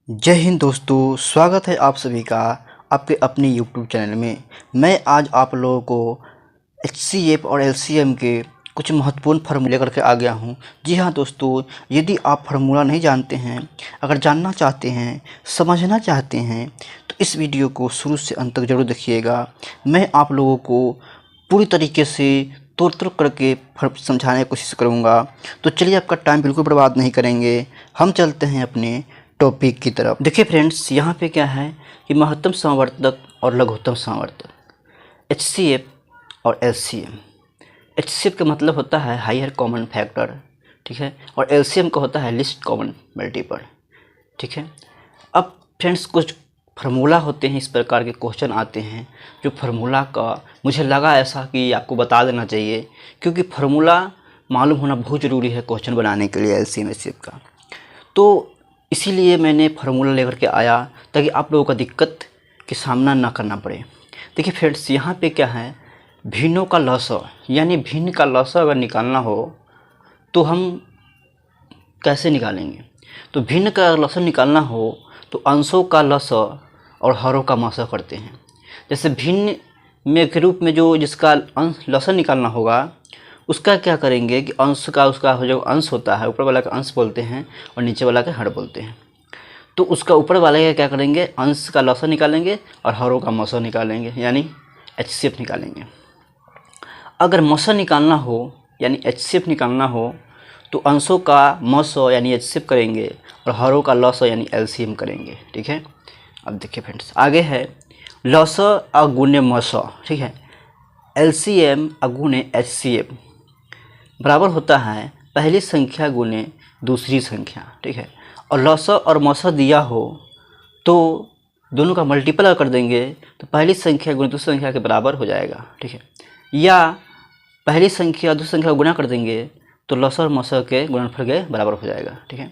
जय हिंद दोस्तों, स्वागत है आप सभी का आपके अपने यूट्यूब चैनल में। मैं आज आप लोगों को HCF और LCM के कुछ महत्वपूर्ण फार्मूले लेकर के आ गया हूं। जी हां दोस्तों, यदि आप फार्मूला नहीं जानते हैं, अगर जानना चाहते हैं, समझना चाहते हैं, तो इस वीडियो को शुरू से अंत तक जरूर देखिएगा। मैं आप लोगों को पूरी तरीके से तोड़ करके समझाने की कोशिश करूँगा। तो चलिए, आपका टाइम बिल्कुल बर्बाद नहीं करेंगे, हम चलते हैं अपने टॉपिक की तरफ। देखिए फ्रेंड्स, यहाँ पे क्या है कि महत्तम समावर्तक और लघुत्तम समावर्तक, HCF और LCM। HCF का मतलब होता है हायर कॉमन फैक्टर, ठीक है, और LCM का होता है लिस्ट कॉमन मल्टीपल, ठीक है। अब फ्रेंड्स, कुछ फार्मूला होते हैं, इस प्रकार के क्वेश्चन आते हैं जो फार्मूला का मुझे लगा ऐसा कि आपको बता देना चाहिए, क्योंकि फार्मूला मालूम होना बहुत ज़रूरी है क्वेश्चन बनाने के लिए LCM HCF का। तो इसीलिए मैंने फार्मूला लेकर के आया ताकि आप लोगों का दिक्कत के सामना ना करना पड़े। देखिए फ्रेंड्स, यहाँ पे क्या है, भिन्नों का लसाअ, यानी भिन्न का लसाअ अगर निकालना हो तो हम कैसे निकालेंगे। तो भिन्न का लसाअ निकालना हो तो अंशों का लसाअ और हरों का मसाअ करते हैं। जैसे भिन्न में के रूप में जो जिसका अंश लसाअ निकालना होगा, उसका क्या करेंगे कि अंश का उसका जो अंश होता है, ऊपर वाला का अंश बोलते हैं और नीचे वाला का हर बोलते हैं। तो उसका ऊपर वाले का क्या करेंगे, अंश का लसाअ निकालेंगे और हरों का मसाअ निकालेंगे, यानी HCF निकालेंगे। अगर मसाअ निकालना हो यानी HCF निकालना हो तो अंशों का मसाअ यानी HCF करेंगे और हरों का लसाअ यानी LCM करेंगे, ठीक है। अब देखिए फ्रेंड्स, आगे है लसाअ अगुणे मसाअ, ठीक है। LCM अगुणे HCF बराबर होता है पहली संख्या गुने दूसरी संख्या, ठीक है। और लसाअ और मसाअ दिया हो तो दोनों का मल्टीपल कर देंगे तो पहली संख्या गुने दूसरी संख्या के बराबर हो जाएगा, ठीक है। या पहली संख्या दूसरी संख्या को गुना कर देंगे तो लसाअ और मसाअ के गुणनफल के बराबर हो जाएगा, ठीक है।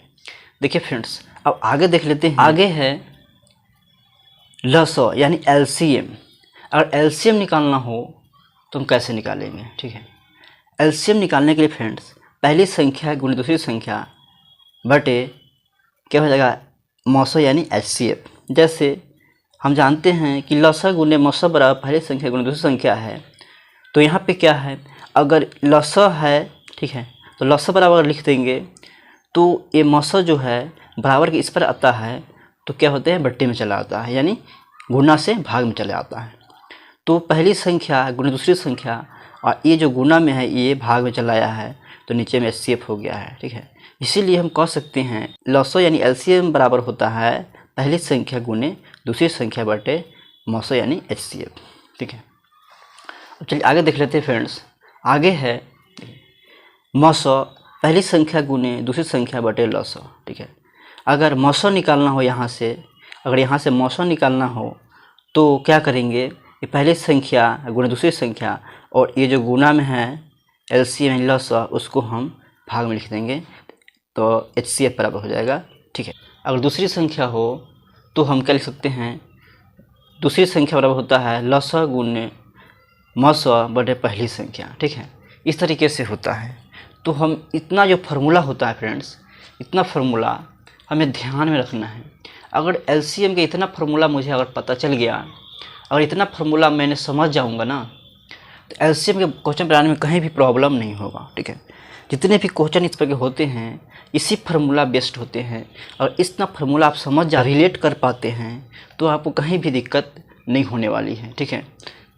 देखिए फ्रेंड्स, अब आगे देख लेते हैं। आगे है लसाअ यानी LCM। अगर LCM निकालना हो तो हम कैसे निकालेंगे, ठीक है। LCM निकालने के लिए फ्रेंड्स, पहली संख्या गुणे दूसरी संख्या बटे क्या हो जाएगा, मसाअ यानी HCF। जैसे हम जानते हैं कि लसाअ गुणे मसाअ बराबर पहली संख्या गुणे दूसरी संख्या है। तो यहाँ पे क्या है, अगर लसाअ है, ठीक है, तो लसाअ बराबर लिख देंगे तो ये मसाअ जो है बराबर के इस पर आता है तो क्या होते हैं, बट्टे में चला आता है, यानी गुना से भाग में चला आता है। तो पहली संख्या गुणे दूसरी संख्या और ये जो गुना में है ये भाग में चला आया है तो नीचे में HCF हो गया है, ठीक है। इसीलिए हम कह सकते हैं लसाअ यानी LCM बराबर होता है पहली संख्या गुने दूसरी संख्या बटे मसाअ यानी HCF, ठीक है। अब चलिए आगे देख लेते हैं फ्रेंड्स। आगे है मसाअ पहली संख्या गुने दूसरी संख्या बटे लसाअ, ठीक है। अगर मसाअ निकालना हो यहाँ से, अगर यहाँ से मसाअ निकालना हो तो क्या करेंगे, ये पहली संख्या गुणे दूसरी संख्या और ये जो गुना में है LCM यानी लसाअ, उसको हम भाग में लिख देंगे तो HCF बराबर हो जाएगा, ठीक है। अगर दूसरी संख्या हो तो हम क्या लिख सकते हैं, दूसरी संख्या बराबर होता है लसाअ गुणे मसाअ बटे पहली संख्या, ठीक है। इस तरीके से होता है। तो हम इतना जो फार्मूला होता है फ्रेंड्स, इतना फार्मूला हमें ध्यान में रखना है। अगर LCM के इतना फार्मूला मुझे अगर पता चल गया, अगर इतना फार्मूला मैंने समझ जाऊंगा ना, तो LCM के क्वेश्चन बनाने में कहीं भी प्रॉब्लम नहीं होगा, ठीक है। जितने भी क्वेश्चन इस पर के होते हैं इसी फार्मूला बेस्ड होते हैं, और इतना फार्मूला आप समझ जा रिलेट कर पाते हैं तो आपको कहीं भी दिक्कत नहीं होने वाली है, ठीक है।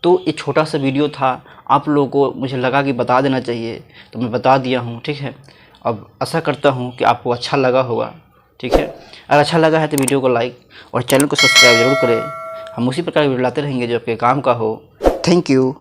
तो ये छोटा सा वीडियो था, आप लोगों को मुझे लगा कि बता देना चाहिए तो मैं बता दिया हूँ, ठीक है। अब आशा करता हूँ कि आपको अच्छा लगा होगा, ठीक है। अगर अच्छा लगा है तो वीडियो को लाइक और चैनल को सब्सक्राइब जरूर करें। हम उसी प्रकार की वीडियो लाते रहेंगे जो आपके काम का हो। Thank you.